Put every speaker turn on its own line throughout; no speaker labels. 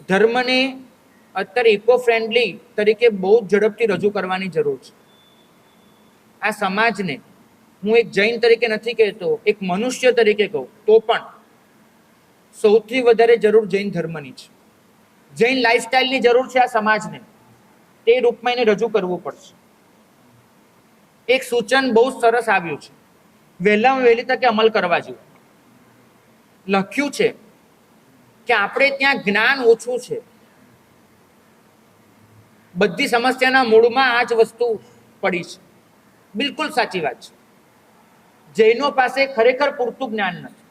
ધર્મને અત્યારે eco friendly તરીકે બહુ ઝડપથી રજૂ કરવાની જરૂર છે. આ સમાજને હું એક જૈન તરીકે નથી કહેતો, એક મનુષ્ય તરીકે કહું તો પણ સૌથી વધારે જરૂર જૈન ધર્મની છે. જૈન લાઈફસ્ટાઈલની જરૂર છે આ સમાજને. તે રૂપમાં એને રજૂ કરવું પડશે. એક સૂચન બહુ સરસ આવ્યું છે, વહેલામાં વહેલી તકે અમલ કરવા જેવું. લખ્યું છે કે આપણે ત્યાં જ્ઞાન ઓછું છે. બધી સમસ્યાના મૂળમાં આ જ વસ્તુ પડી છે. બિલકુલ સાચી વાત છે. જૈનો પાસે ખરેખર પૂરતું જ્ઞાન નથી.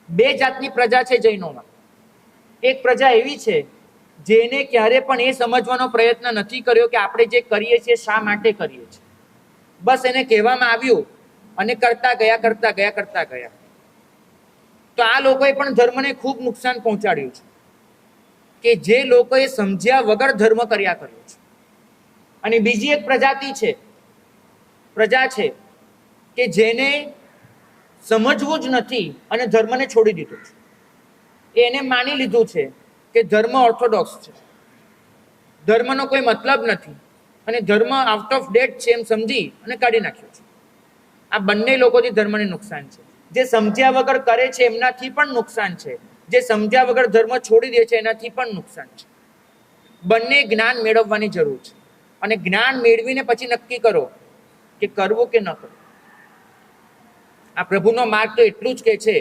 બે જાતની પ્રજા છે જૈનોમાં. એક પ્રજા એવી છે જેને ક્યારે પણ એ સમજવાનો પ્રયત્ન નથી કર્યો કે આપણે જે કરીએ છીએ શા માટે કરીએ છીએ. બસ એને કહેવામાં આવ્યું અને કરતા ગયા. તો આ લોકોએ પણ ધર્મને ખૂબ નુકસાન પહોંચાડ્યું છે કે જે લોકોએ સમજ્યા વગર ધર્મ કર્યા કર્યો છે. અને બીજી એક પ્રજા છે કે જેને સમજવું જ નથી અને ધર્મને છોડી દીધું છે. એને માની લીધું છે કે ધર્મ ઓર્થોડોક્સ છે, ધર્મનો કોઈ મતલબ નથી અને ધર્મ આઉટ ઓફ ડેટ છે એમ સમજી અને કાઢી નાખ્યો છે. આ બંને લોકોથી ધર્મને નુકસાન છે. જે સમજ્યા વગર કરે છે એમનાથી પણ નુકસાન છે, જે સમજ્યા વગર ધર્મ છોડી દે છે એનાથી પણ નુકસાન છે. બંને જ્ઞાન મેળવવાની જરૂર છે અને જ્ઞાન મેળવીને પછી નક્કી કરો કે કરવું કે ન કરવું. આ પ્રભુનો માર્ગ તો એટલું જ કહે છે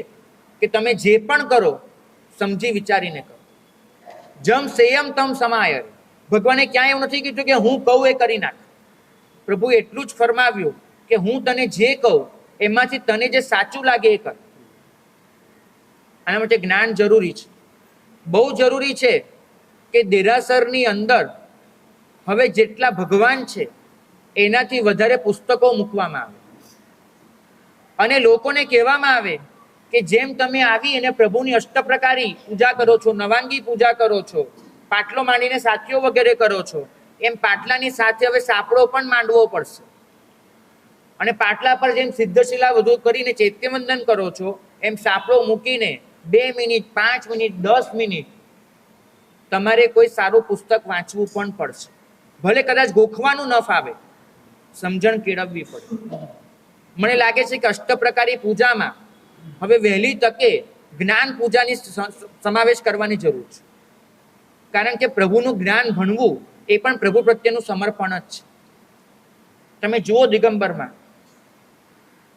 કે તમે જે પણ કરો સમજી વિચારીને કરો. જમ સેયમ તમ સમાય. ભગવાને ક્યાંય એવું નથી કીધું કે હું કહું એ કરી નાખ. પ્રભુએ એટલું જ ફરમાવ્યું કે હું તને જે કહું એમાંથી તને જે સાચું લાગે એ કર. આના માટે જ્ઞાન જરૂરી છે, બહુ જરૂરી છે કે દેરાસરની અંદર હવે જેટલા ભગવાન છે એનાથી વધારે પુસ્તકો મૂકવામાં આવે અને લોકોને કહેવામાં આવે કે જેમ તમે આવી અને પ્રભુની અષ્ટપ્રકારી પૂજા કરો છો, નવાંગી પૂજા કરો છો, પાટલો માંડીને સાથીઓ વગેરે કરો છો, એમ પાટલાની સાથે હવે સાપડો પણ માંડવો પડશે. અને પાટલા પર જેમ સિદ્ધશિલા વધુ કરીને ચૈત્યવંદન કરો છો એમ સાપડો મૂકીને 2 મિનિટ, 5 મિનિટ, 10 મિનિટ તમારે કોઈ સારું પુસ્તક વાંચવું પણ પડશે. ભલે કદાચ ગોખવાનું ન ફાવે, સમજણ કેળવવી પડે. મને લાગે છે કે અષ્ટપ્રકારી પૂજામાં હવે વહેલી તકે જ્ઞાન પૂજાની સમાવેશ કરવાની જરૂર છે. કારણ કે પ્રભુનું જ્ઞાન ભણવું એ પણ પ્રભુ પ્રત્યેનું સમર્પણ જ છે. તમે જુઓ દિગંબરમાં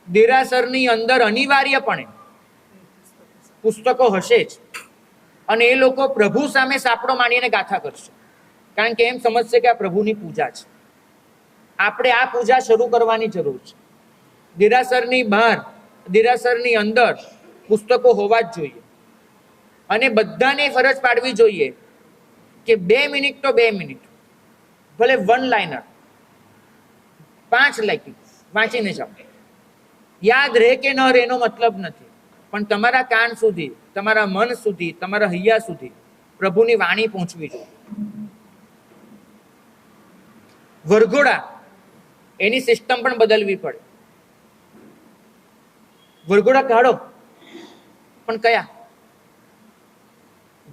દેરાસરની અંદર અનિવાર્યપણે પુસ્તકો હશે જ અને એ લોકો પ્રભુ સામે સાપડો માંડીને ગાથા કરશે, કારણ કે એમ સમજશે કે આ પ્રભુની પૂજા છે. આપણે આ પૂજા શરૂ કરવાની જરૂર છે. દેરાસરની બહાર, દેરાસરની અંદર પુસ્તકો હોવા જ જોઈએ અને બધાને ફરજ પાડવી જોઈએ કે 2 મિનિટ તો 2 મિનિટ, ભલે 1 લાઇનર 5 લાઈન વાંચીને જાઓ. યાદ રહે કે ન રહે એનો મતલબ નથી, પણ તમારા કાન સુધી, તમારા મન સુધી, તમારા હૈયા સુધી પ્રભુની વાણી પહોંચવી જોઈએ. વરઘોડા એની સિસ્ટમ પણ બદલવી પડે. વરઘોડા કાઢો, પણ કયા?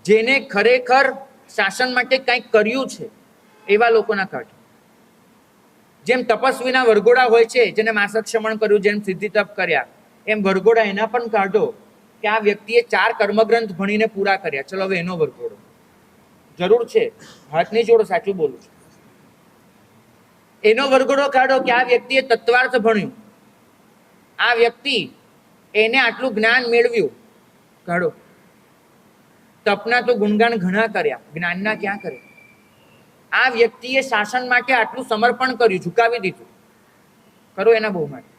જેને ખરેખર શાસન માટે કંઈક કર્યું છે એવા લોકોના કાઢો. જેમ તપસ્વીના વરઘોડા હોય છે, જેને માસક્ષમણ કર્યું, જેમ સિદ્ધિ તપ કર્યા, એમ વરઘોડા એના પણ કાઢો કે આ વ્યક્તિએ 4 કર્મગ્રંથ ભણીને પૂરા કર્યા. ચલો હવે એનો વરઘોડો જરૂર છે. હાથ નહીં જોડો, સાચું બોલું છું. એનો વરઘોડો કાઢો કે આ વ્યક્તિએ તત્વાર્થ ભણ્યું, આ વ્યક્તિ એને આટલું જ્ઞાન મેળવ્યું. કાઢો. તપના તો ગુણગાન ઘણા કર્યા, જ્ઞાનના ક્યાં કર્યા? આ વ્યક્તિએ શાસન માટે આટલું સમર્પણ કર્યું, ઝુકાવી દીધું. કરો એના બહુ માટે.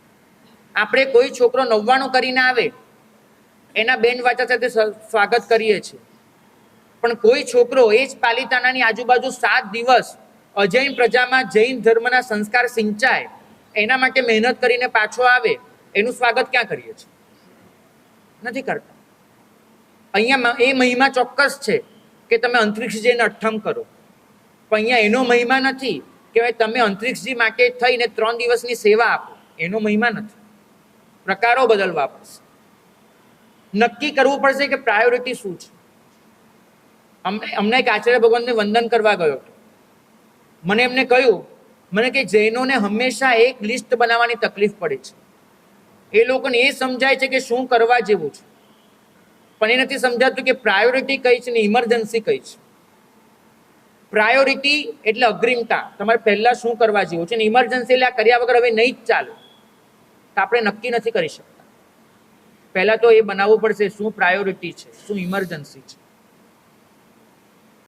આપણે કોઈ છોકરો 99 કરીને આવે એના બેન્ડ વાજા સાથે સ્વાગત કરીએ છીએ, પણ કોઈ છોકરો એ જ પાલિતાણાની આજુબાજુ 7 દિવસ અજૈન પ્રજામાં જૈન ધર્મના સંસ્કાર સિંચાય એના માટે મહેનત કરીને પાછો આવે, એનું સ્વાગત ક્યાં કરીએ છીએ? નથી કરતા. અહીંયા એ મહિમા ચોક્કસ છે કે તમે અંતરિક્ષ જઈને અઠ્ઠમ કરો, પણ અહીંયા એનો મહિમા નથી કે ભાઈ તમે અંતરિક્ષજી માટે થઈને 3 દિવસની સેવા આપો. એનો મહિમા નથી. પ્રકારો બદલવા પડશે. નક્કી કરવું પડશે કે પ્રાયોરિટી શું છે. અમને એક આચાર્ય ભગવાનને વંદન કરવા ગયો હતો. મને એમને કહ્યું, મને કે જૈનોને હંમેશા એક લિસ્ટ બનાવવાની તકલીફ પડે છે. એ લોકોને એ સમજાય છે કે શું કરવા જેવું છે, પણ એ નથી સમજાતું કે પ્રાયોરિટી કઈ છે ને ઇમરજન્સી કઈ છે. પ્રાયોરિટી એટલે અગ્રિમતા, તમારે પહેલા શું કરવા જેવું છે, ને ઇમરજન્સી એટલે આ કર્યા વગર હવે નહીં જ ચાલે, તો આપણે નક્કી નથી કરી શકતા. પહેલા તો એ બનાવવું પડશે શું પ્રાયોરિટી છે, શું ઇમરજન્સી છે.